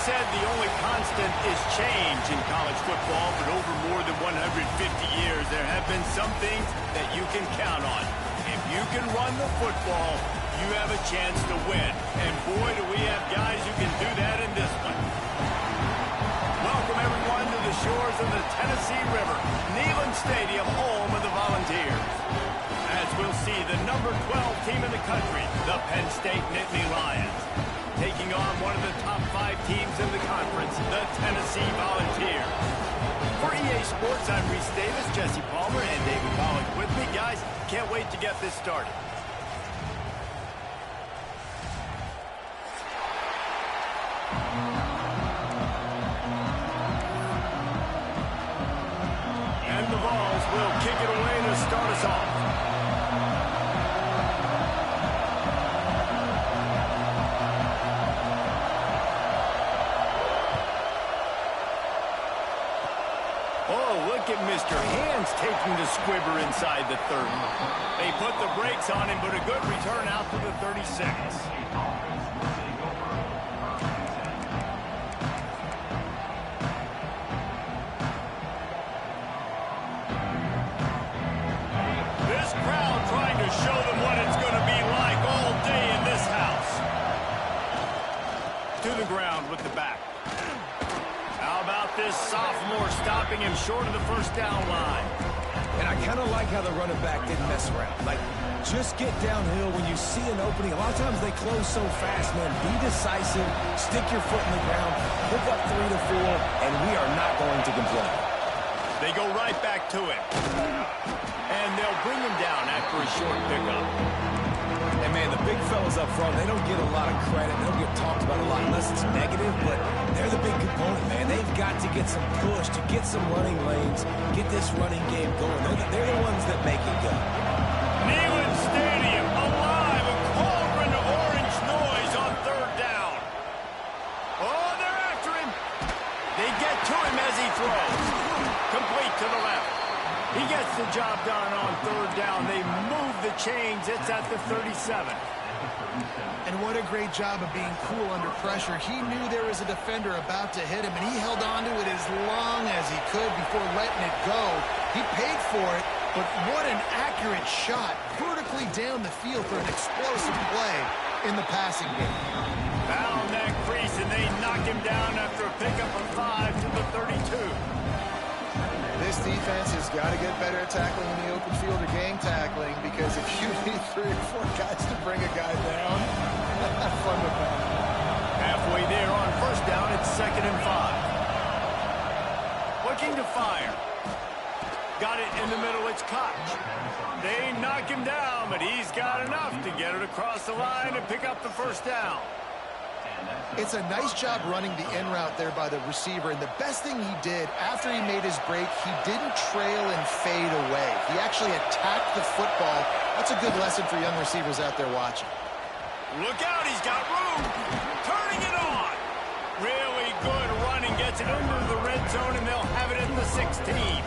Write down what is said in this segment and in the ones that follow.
said the only constant is change in college football, but over more than 150 years, there have been some things that you can count on. If you can run the football, you have a chance to win. And boy, do we have guys who can do that in this one. Welcome, everyone, to the shores of the Tennessee River, Neyland Stadium, home of the Volunteers. As we'll see, the number 12 team in the country, the Penn State Nittany Lions, taking on one of the top 5 teams in the conference, the Tennessee Volunteers. For EA Sports, I'm Reese Davis, Jesse Palmer, and David Pollock with me. Guys, can't wait to get this started. And the Vols will kick it away to start us off. Oh, look at Mr. Hands taking the squibber inside the 30. They put the brakes on him, but a good return out to the 36. This crowd trying to show them what it's going to be like all day in this house. To the ground with the back. How about this sophomore stopping him short of the first down line? And I kind of like how the running back didn't mess around. Like, just get downhill when you see an opening. A lot of times they close so fast, man. Be decisive, stick your foot in the ground, pick up 3 to 4, and we are not going to complain. They go right back to it. And they'll bring him down after a short pickup. And, man, the big fellas up front, they don't get a lot of credit. They don't get talked about a lot unless it's negative, but they're the big component, man. They've got to get some push, to get some running lanes, get this running game going. They're the ones that make it go. Neyland Stadium alive, a cauldron of orange noise on third down. Oh, they're after him. They get to him as he throws. Complete to the left. He gets the job done on third down. They move the chains. It's at the 37. And what a great job of being cool under pressure. He knew there was a defender about to hit him, and he held on to it as long as he could before letting it go. He paid for it, but what an accurate shot vertically down the field for an explosive play in the passing game. Found that crease, and they knock him down after a pickup of 5 to the 32. This defense has got to get better at tackling in the open field or game tackling, because if you need 3 or 4 guys to bring a guy down, have fun with that. Halfway there on first down, it's 2nd and 5. Looking to fire. Got it in the middle, it's Koch. They knock him down, but he's got enough to get it across the line and pick up the first down. It's a nice job running the in route there by the receiver, and the best thing he did after he made his break, he didn't trail and fade away. He actually attacked the football. That's a good lesson for young receivers out there watching. Look out, he's got room. Turning it on. Really good running, gets it into the red zone, and they'll have it at the 16.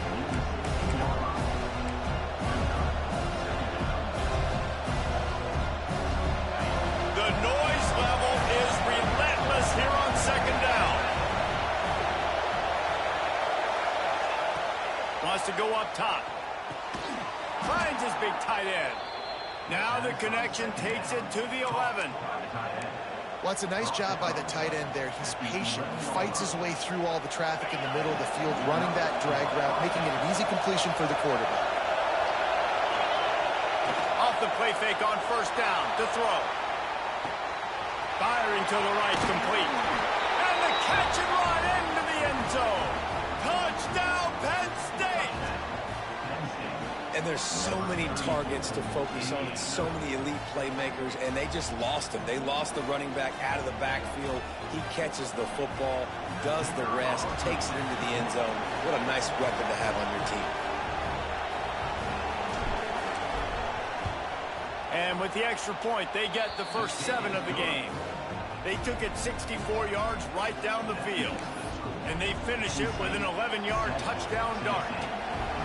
The noise level is relentless here on 2nd down. Wants to go up top. Finds his big tight end. Now the connection takes it to the 11. Well, it's a nice job by the tight end there. He's patient. He fights his way through all the traffic in the middle of the field, running that drag route, making it an easy completion for the quarterback. Off the play fake on first down to throw. Firing to the right, complete. And the catch and run into the end zone. Touchdown, Penn State! And there's so many targets to focus on, and so many elite playmakers, and they just lost him. They lost the running back out of the backfield. He catches the football, does the rest, takes it into the end zone. What a nice weapon to have on your team. And with the extra point, they get the first 7 of the game. They took it 64 yards right down the field. And they finish it with an 11-yard touchdown dart.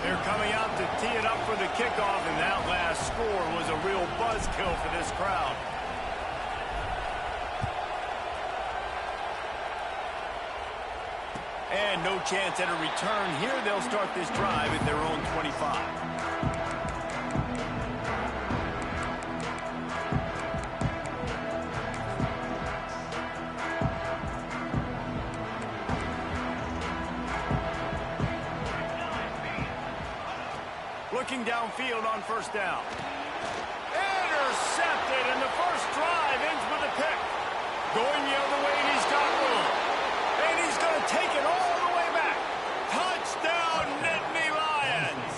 They're coming out to tee it up for the kickoff, and that last score was a real buzzkill for this crowd. And no chance at a return here. They'll start this drive at their own 25. Looking downfield on first down. Intercepted, and the first drive ends with a pick. Going the other way, and he's got room. And he's going to take it all the way back. Touchdown, Nittany Lions.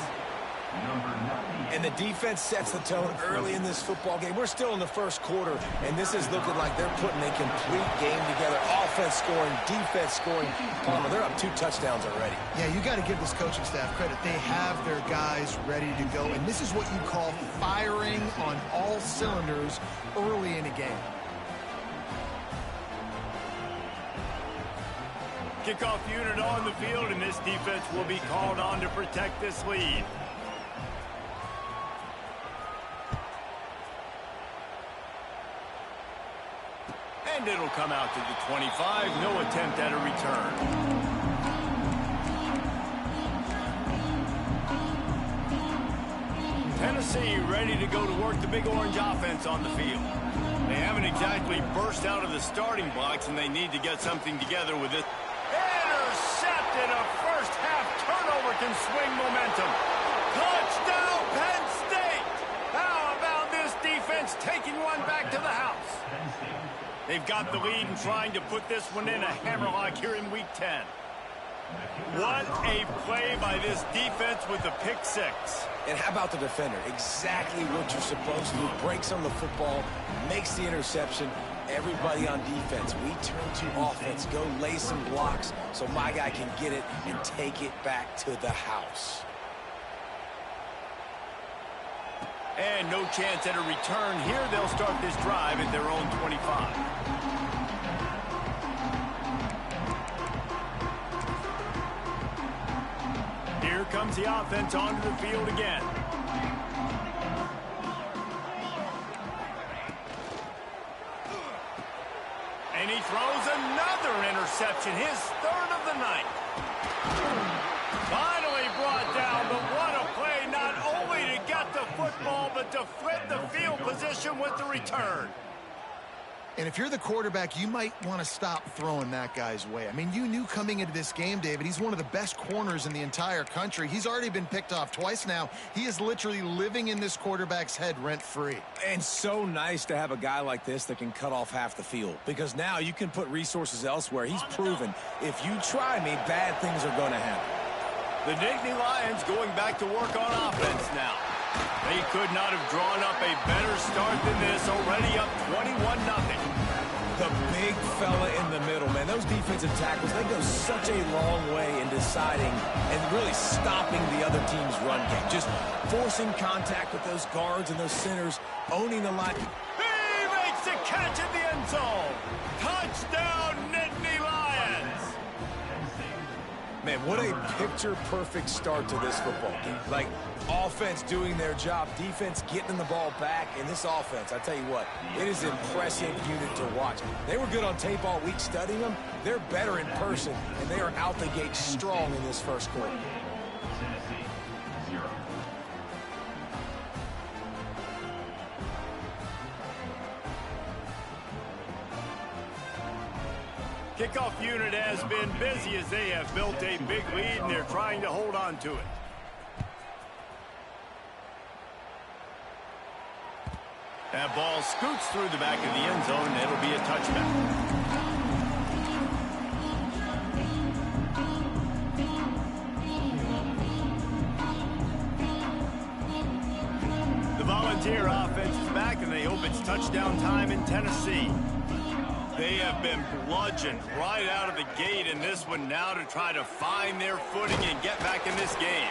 And the defense sets the tone early in this football game. We're still in the first quarter, and this is looking like they're putting a complete game together. Offense scoring, defense scoring. Palmer, they're up 2 touchdowns already. Yeah, you got to give this coaching staff credit. They have their guys ready to go, and this is what you call firing on all cylinders early in a game. Kickoff unit on the field, and this defense will be called on to protect this lead. And it'll come out to the 25. No attempt at a return. Tennessee ready to go to work the Big Orange offense on the field. They haven't exactly burst out of the starting blocks, and they need to get something together with it. Intercepted. A first-half turnover can swing momentum. Touchdown, Penn State! How about this defense taking one back to the house? They've got the lead and trying to put this one in a hammerlock here in Week 10. What a play by this defense with the pick 6. And how about the defender? Exactly what you're supposed to do. Breaks on the football, makes the interception. Everybody on defense, we turn to offense. Go lay some blocks so my guy can get it and take it back to the house. And no chance at a return here. They'll start this drive at their own 25. Here comes the offense onto the field again. And he throws another interception, his 3rd of the night. Finally brought down, but what a play, not only to get the football, but to flip the field position with the return. And if you're the quarterback, you might want to stop throwing that guy's way. I mean, you knew coming into this game, David, he's one of the best corners in the entire country. He's already been picked off twice now. He is literally living in this quarterback's head rent-free. And so nice to have a guy like this that can cut off half the field, because now you can put resources elsewhere. He's proven if you try me, bad things are going to happen. The Nittany Lions going back to work on offense now. They could not have drawn up a better start than this, already up 21-0. The big fella in the middle, man. Those defensive tackles, they go such a long way in deciding and really stopping the other team's run game. Just forcing contact with those guards and those centers, owning the line. He makes the catch in the end zone. Touchdown, Nittany Lions. Man, what a picture-perfect start to this football game. Like, offense doing their job, defense getting the ball back, and this offense, I tell you what, it is an impressive unit to watch. They were good on tape all week studying them. They're better in person, and they are out the gate strong in this first quarter. Kickoff unit has been busy as they have built a big lead, and they're trying to hold on to it. That ball scoots through the back of the end zone, and it'll be a touchback. The Volunteer offense is back, and they hope it's touchdown time in Tennessee. They have been bludgeoned right out of the gate in this one now to try to find their footing and get back in this game.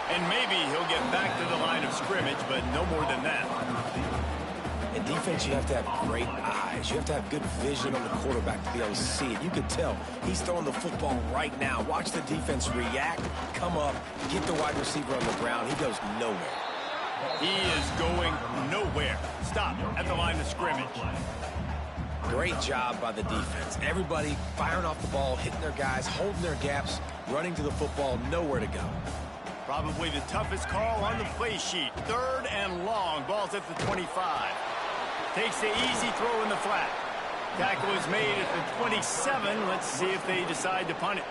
And maybe he'll get back to the line of scrimmage, but no more than that. In defense, you have to have great eyes. You have to have good vision on the quarterback to be able to see it. You could tell he's throwing the football right now. Watch the defense react, come up, get the wide receiver on the ground. He goes nowhere. He is going nowhere. Stop at the line of scrimmage. Great job by the defense. Everybody firing off the ball, hitting their guys, holding their gaps, running to the football, nowhere to go. Probably the toughest call on the play sheet. 3rd and long. Ball's at the 25. Takes the easy throw in the flat. Tackle is made at the 27. Let's see if they decide to punt it.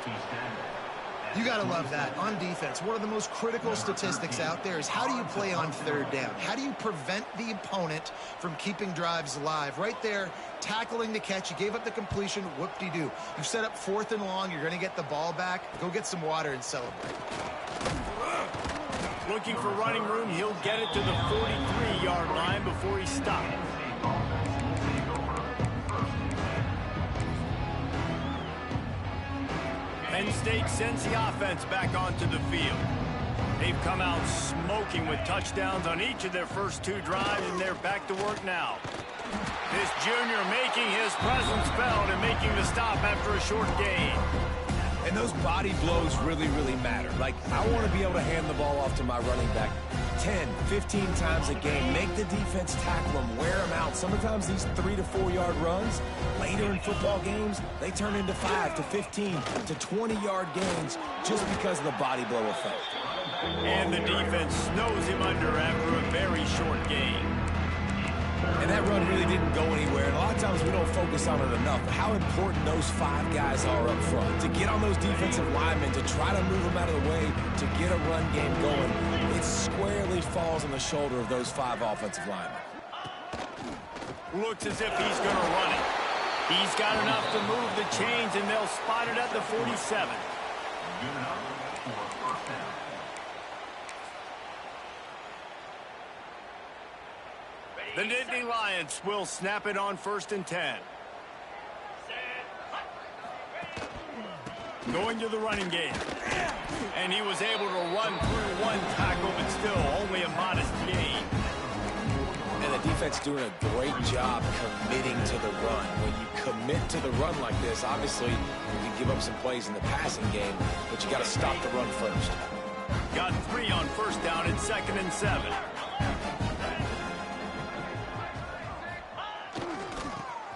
You got to love that. On defense, one of the most critical statistics out there is how do you play on 3rd down? How do you prevent the opponent from keeping drives alive? Right there, tackling the catch. You gave up the completion. Whoop-de-doo. You set up 4th and long. You're going to get the ball back. Go get some water and celebrate. Looking for running room. He'll get it to the 43-yard line before he stops. Penn State sends the offense back onto the field. They've come out smoking with touchdowns on each of their first 2 drives, and they're back to work now. This junior making his presence felt and making the stop after a short gain. And those body blows really, really matter. Like, I want to be able to hand the ball off to my running back 10, 15 times a game. Make the defense tackle them, wear them out. Sometimes these 3 to 4 yard runs, later in football games, they turn into 5 to 15 to 20-yard gains just because of the body blow effect. And the defense snows him under after a very short gain. And that run really didn't go anywhere. And a lot of times we don't focus on it enough. But how important those 5 guys are up front. To get on those defensive linemen, to try to move them out of the way, to get a run game going, it squarely falls on the shoulder of those 5 offensive linemen. Looks as if he's going to run it. He's got enough to move the chains, and they'll spot it at the 47. The Nittany Lions will snap it on 1st and 10. Going to the running game. And he was able to run through 1 tackle, but still only a modest gain. And the defense doing a great job committing to the run. When you commit to the run like this, obviously you can give up some plays in the passing game, but you got to stop the run first. Got 3 on 1st down and 2nd and 7.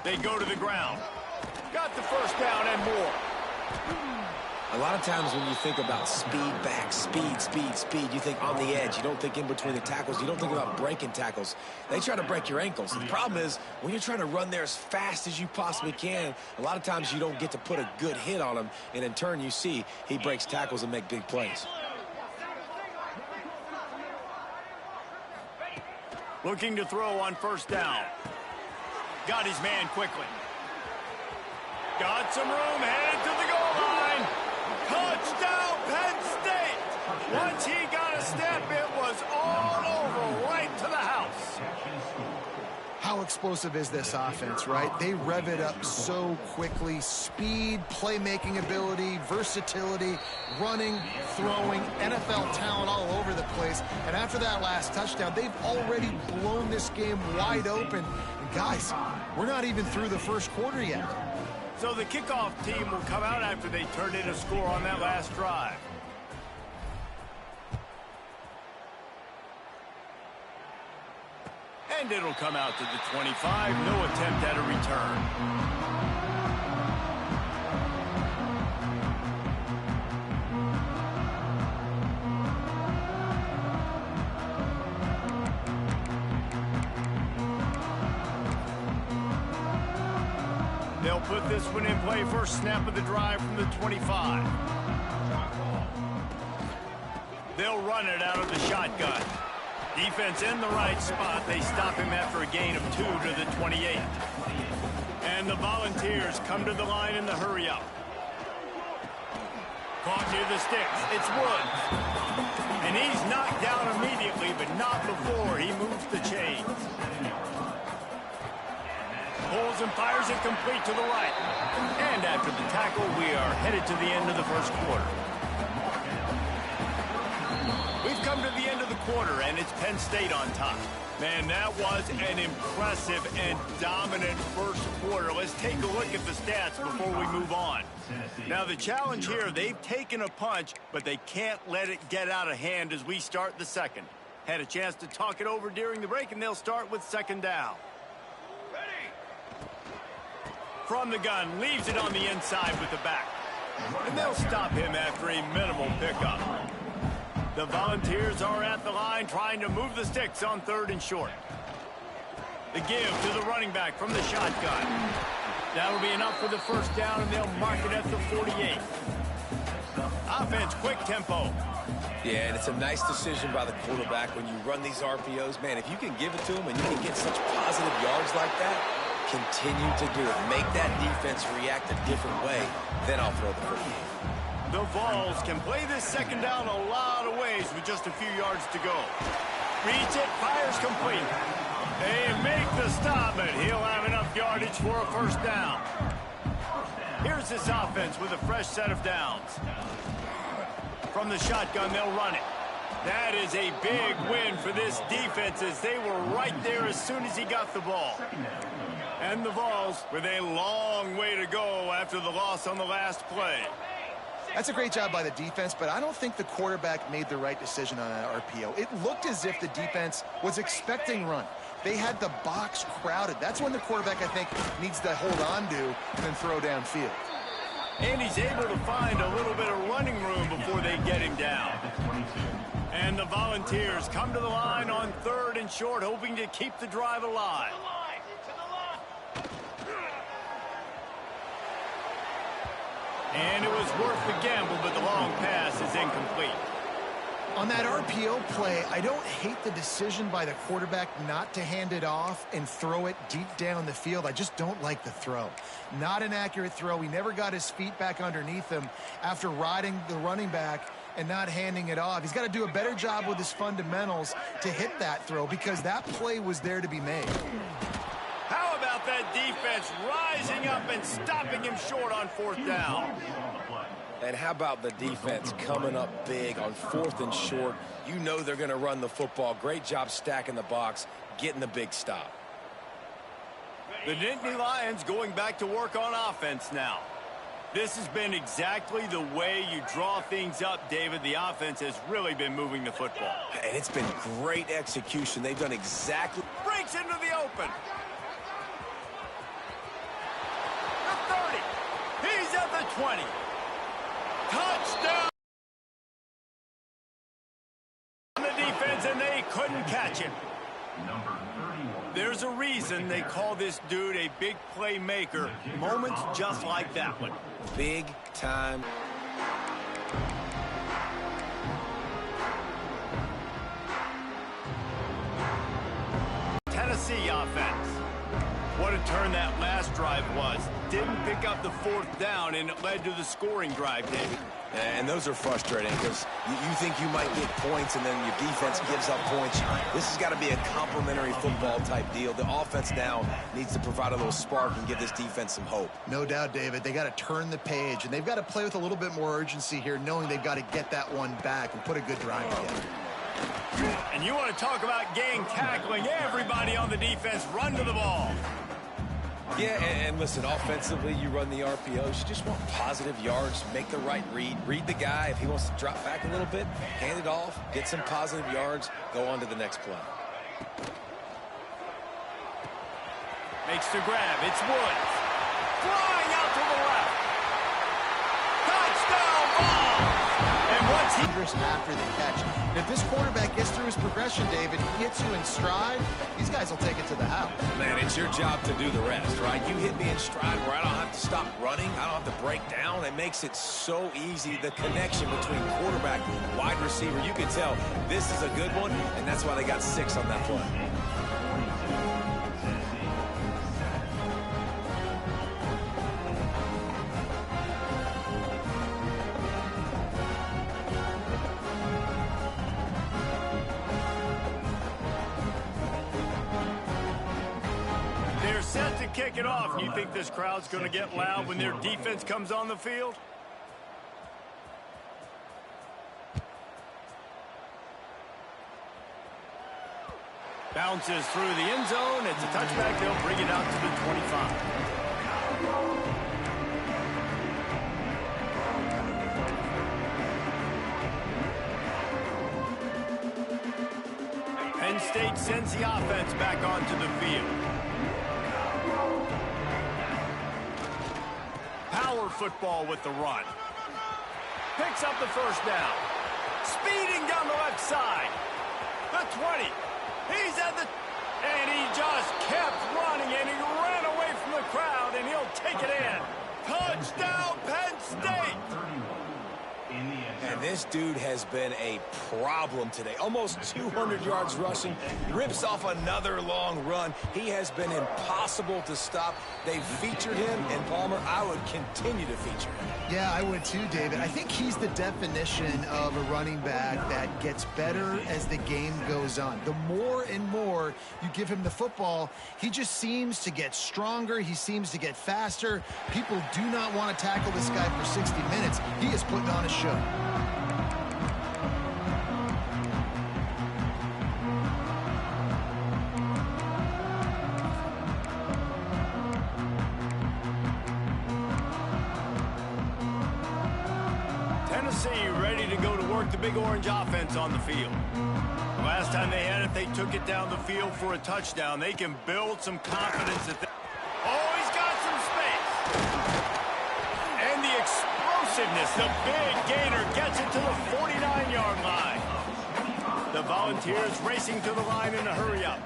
They go to the ground. Got the 1st down and more. A lot of times when you think about speed back, speed, you think on the edge. You don't think in between the tackles. You don't think about breaking tackles. They try to break your ankles. The problem is when you're trying to run there as fast as you possibly can, a lot of times you don't get to put a good hit on him, and in turn you see he breaks tackles and make big plays. Looking to throw on 1st down. Got his man quickly. Got some room, headed to the goal line. Touchdown, Penn State. Once he got a step, it was all over, right to the house. How explosive is this offense, right? They rev it up so quickly. Speed, playmaking ability, versatility, running, throwing, NFL talent all over the place. And after that last touchdown, they've already blown this game wide open. And guys, we're not even through the 1st quarter yet. So the kickoff team will come out after they turned in a score on that last drive. And it'll come out to the 25. No attempt at a return. They'll put this one in play. First snap of the drive from the 25. They'll run it out of the shotgun. Defense in the right spot. They stop him after a gain of 2 to the 28. And the Volunteers come to the line in the hurry-up. Caught near the sticks. It's Woods. And he's knocked down immediately, but not before he moves the chains. Pulls and fires it complete to the right. And after the tackle, we are headed to the end of the 1st quarter. We've come to the end of the quarter, and it's Penn State on top. Man, that was an impressive and dominant 1st quarter. Let's take a look at the stats before we move on. Now, the challenge here, they've taken a punch, but they can't let it get out of hand as we start the 2nd. Had a chance to talk it over during the break, and they'll start with 2nd down. from the gun, leaves it on the inside with the back. And they'll stop him after a minimal pickup. The Volunteers are at the line trying to move the sticks on 3rd and short. The give to the running back from the shotgun. That'll be enough for the first down, and they'll mark it at the 48. Offense, quick tempo. Yeah, and it's a nice decision by the quarterback when you run these RPOs. Man, if you can give it to them and you can get such positive yards like that, continue to do it. Make that defense react a different way, then I'll throw the football. The Vols can play this second down a lot of ways with just a few yards to go. Reads it, fires complete. They make the stop, but he'll have enough yardage for a first down. Here's this offense with a fresh set of downs. From the shotgun, they'll run it. That is a big win for this defense as they were right there as soon as he got the ball. And the Vols with a long way to go after the loss on the last play. That's a great job by the defense, but I don't think the quarterback made the right decision on that RPO. It looked as if the defense was expecting run. They had the box crowded. That's when the quarterback, I think, needs to hold on to and then throw downfield. And he's able to find a little bit of running room before they get him down. And the Volunteers come to the line on 3rd and short, hoping to keep the drive alive. And it was worth the gamble, but the long pass is incomplete. On that RPO play, I don't hate the decision by the quarterback not to hand it off and throw it deep down the field. I just don't like the throw. Not an accurate throw. He never got his feet back underneath him after riding the running back and not handing it off. He's got to do a better job with his fundamentals to hit that throw because that play was there to be made. How about that defense rising up and stopping him short on 4th down? And how about the defense coming up big on 4th and short? You know they're going to run the football. Great job stacking the box, getting the big stop. The Nittany Lions going back to work on offense now. This has been exactly the way you draw things up, David. The offense has really been moving the football. And it's been great execution. They've done exactly... Breaks into the open. The 30. He's at the 20. Touchdown! On the defense, and they couldn't catch him. There's a reason they call this dude a big playmaker. Moments just like that one. Big time. Tennessee offense. What a turn that last drive was. Didn't pick up the 4th down, and it led to the scoring drive, David. And those are frustrating because you think you might get points and then your defense gives up points. This has got to be a complementary football type deal. The offense now needs to provide a little spark and give this defense some hope. No doubt, David. They got to turn the page, and they've got to play with a little bit more urgency here, knowing they've got to get that one back and put a good drive together. And you want to talk about gang tackling. Everybody on the defense run to the ball. Yeah, and listen, offensively, you run the RPOs. You just want positive yards, make the right read. Read the guy. If he wants to drop back a little bit, hand it off, get some positive yards, go on to the next play. Makes the grab. It's Woods. Flying out to the left. Touchdown ball! And what's he... After the catch. And if this quarterback gets through his progression, David, he hits you in stride, these guys will take it to the house. Man, it's your job to do the rest, right? You hit me in stride where I don't have to stop running. I don't have to break down. It makes it so easy. The connection between quarterback and wide receiver, you can tell this is a good one, and that's why they got 6 on that play. Set to kick it off. You think this crowd's going to get loud when their defense comes on the field? Bounces through the end zone. It's a touchback. They'll bring it out to the 25. Penn State sends the offense back onto the field. football with the run. Picks up the first down. Speeding down the left side. The 20. He's at the... And he just kept running, and he ran away from the crowd, and he'll take it in. Touchdown, Penn State! And this dude has been a problem today. Almost 200 yards rushing. Rips off another long run. He has been impossible to stop. They've featured him, and Palmer, I would continue to feature him. Yeah, I would too, David. I think he's the definition of a running back that gets better as the game goes on. The more and more you give him the football, he just seems to get stronger. He seems to get faster. People do not want to tackle this guy for 60 minutes. He is putting on a show. Ready to go to work the Big Orange offense on the field. The last time they had it, they took it down the field for a touchdown. They can build some confidence at that. Oh, he's got some space. And the explosiveness, the big gainer gets it to the 49-yard line. The Volunteers racing to the line in a hurry-up.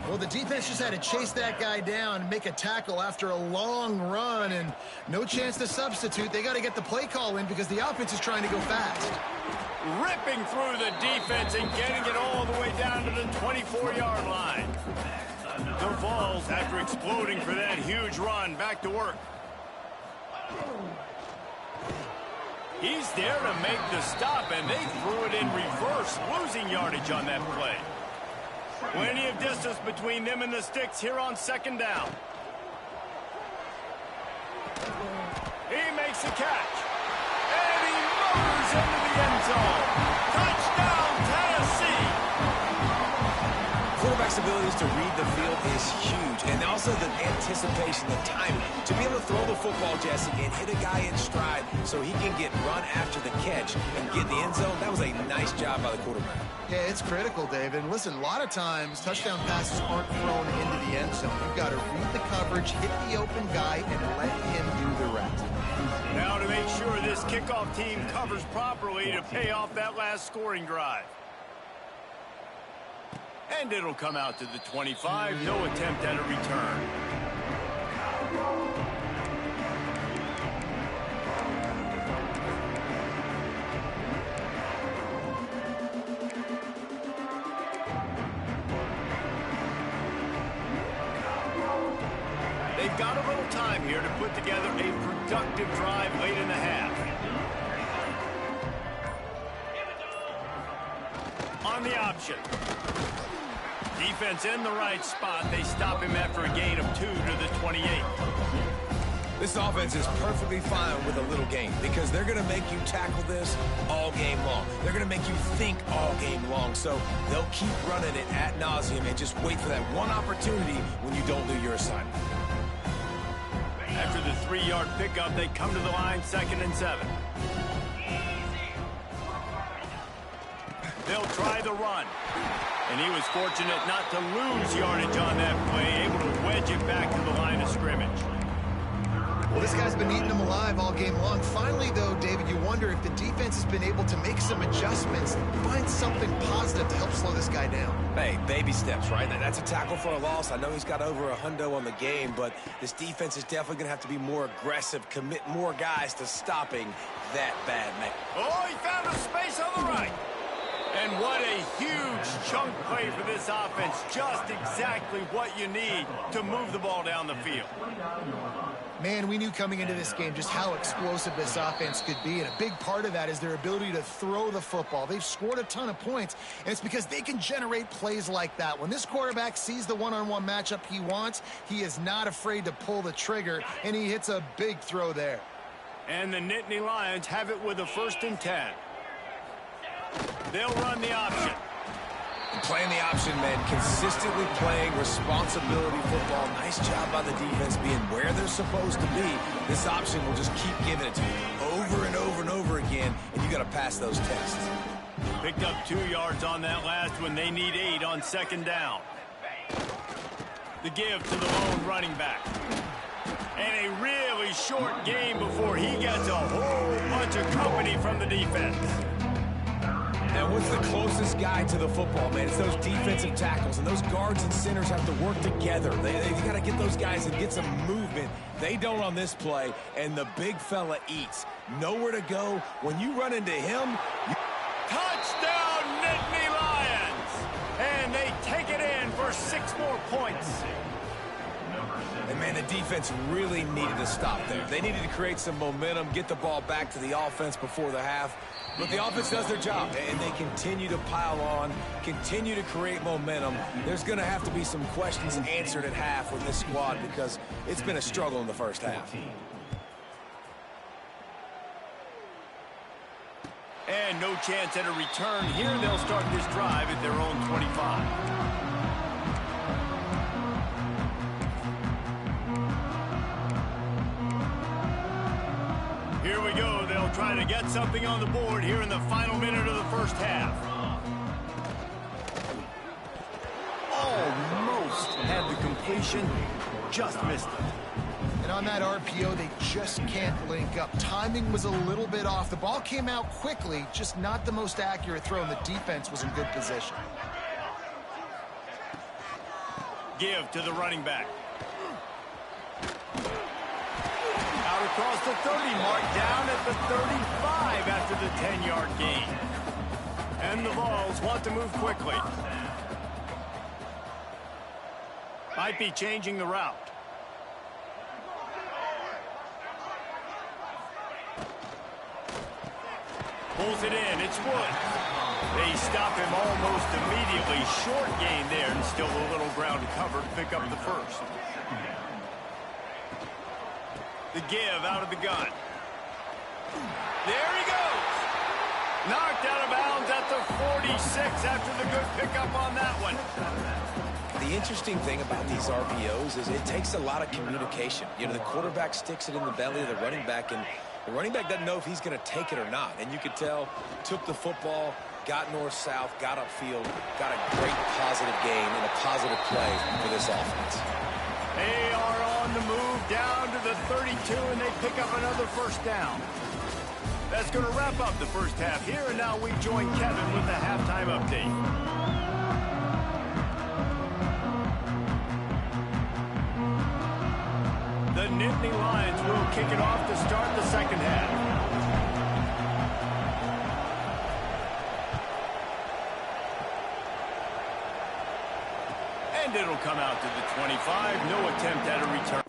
Well, the defense just had to chase that guy down and make a tackle after a long run, and no chance to substitute. They got to get the play call in because the offense is trying to go fast. Ripping through the defense and getting it all the way down to the 24-yard line. The Vols, after exploding for that huge run, back to work. He's there to make the stop, and they threw it in reverse, losing yardage on that play. Plenty of distance between them and the sticks here on second down. He makes a catch. And he motors into the end zone. Touchdown, Tennessee! Quarterback's abilities to read the field is huge, and also the anticipation, the timing. To be able to throw the football, Jesse, and hit a guy in stride so he can get run after the catch and get in the end zone, that was a nice job by the quarterback. Yeah, it's critical, David. And listen, a lot of times touchdown passes aren't thrown into the end zone. You've got to read the coverage, hit the open guy, and let him do the rest. Now to make sure this kickoff team covers properly to pay off that last scoring drive. And it'll come out to the 25. No attempt at a return. They've got a little time here to put together a productive drive late in the half. On the option. Defense in the right spot. They stop him after a gain of 2 to the 28. This offense is perfectly fine with a little game because they're going to make you tackle this all game long. They're going to make you think all game long. So they'll keep running it ad nauseum and just wait for that one opportunity when you don't do your assignment. After the 3-yard pickup, they come to the line 2nd and 7. They'll try the run. And he was fortunate not to lose yardage on that play, able to wedge it back to the line of scrimmage. Well, this guy's been eating them alive all game long. Finally, though, David, you wonder if the defense has been able to make some adjustments, find something positive to help slow this guy down. Hey, baby steps, right? That's a tackle for a loss. I know he's got over $100 on the game, but this defense is definitely going to have to be more aggressive, commit more guys to stopping that bad man. Oh, he found a space on the right. And what a huge chunk play for this offense. Just exactly what you need to move the ball down the field. Man, we knew coming into this game just how explosive this offense could be, and a big part of that is their ability to throw the football. They've scored a ton of points, and it's because they can generate plays like that. When this quarterback sees the one-on-one matchup he wants, he is not afraid to pull the trigger, and he hits a big throw there. And the Nittany Lions have it with a 1st and 10. They'll run the option. Playing the option, man, consistently playing responsibility football. Nice job by the defense being where they're supposed to be. This option will just keep giving it to you over and over and over again, and you got to pass those tests. Picked up 2 yards on that last one. They need 8 on 2nd down. The give to the lone running back. And a really short game before he gets a whole bunch of company from the defense. And what's the closest guy to the football, man? It's those defensive tackles, and those guards and centers have to work together. They got to get those guys and get some movement. They don't on this play, and the big fella eats. Nowhere to go. When you run into him, Touchdown, Nittany Lions! And they take it in for 6 more points. and man, the defense really needed to stop there. They needed to create some momentum, get the ball back to the offense before the half. But the offense does their job, and they continue to pile on, continue to create momentum. There's going to have to be some questions answered at half with this squad because it's been a struggle in the first half. And no chance at a return here. They'll start this drive at their own 25. Here we go. They'll try to get something on the board here in the final minute of the first half. Almost had the completion, just missed it. And on that RPO, they just can't link up. Timing was a little bit off. The ball came out quickly, just not the most accurate throw, and the defense was in good position. Give to the running back. Out across the 30 mark, down at the 35 after the 10-yard gain. And the Vols want to move quickly. Might be changing the route. Pulls it in. It's Woods. They stop him almost immediately. Short gain there, and still a little ground cover to pick up the first. The give out of the gun. There he goes. Knocked out of bounds at the 46 after the good pickup on that one. The interesting thing about these RPOs is it takes a lot of communication. You know, the quarterback sticks it in the belly of the running back, and the running back doesn't know if he's going to take it or not. And you could tell, took the football, got north-south, got upfield, got a great positive gain and a positive play for this offense. They are on the move down to the 32, and they pick up another first down. That's going to wrap up the first half here, and now we join Kevin with the halftime update. The Nittany Lions will kick it off to start the second half. And it'll come out to the 25. No attempt at a return.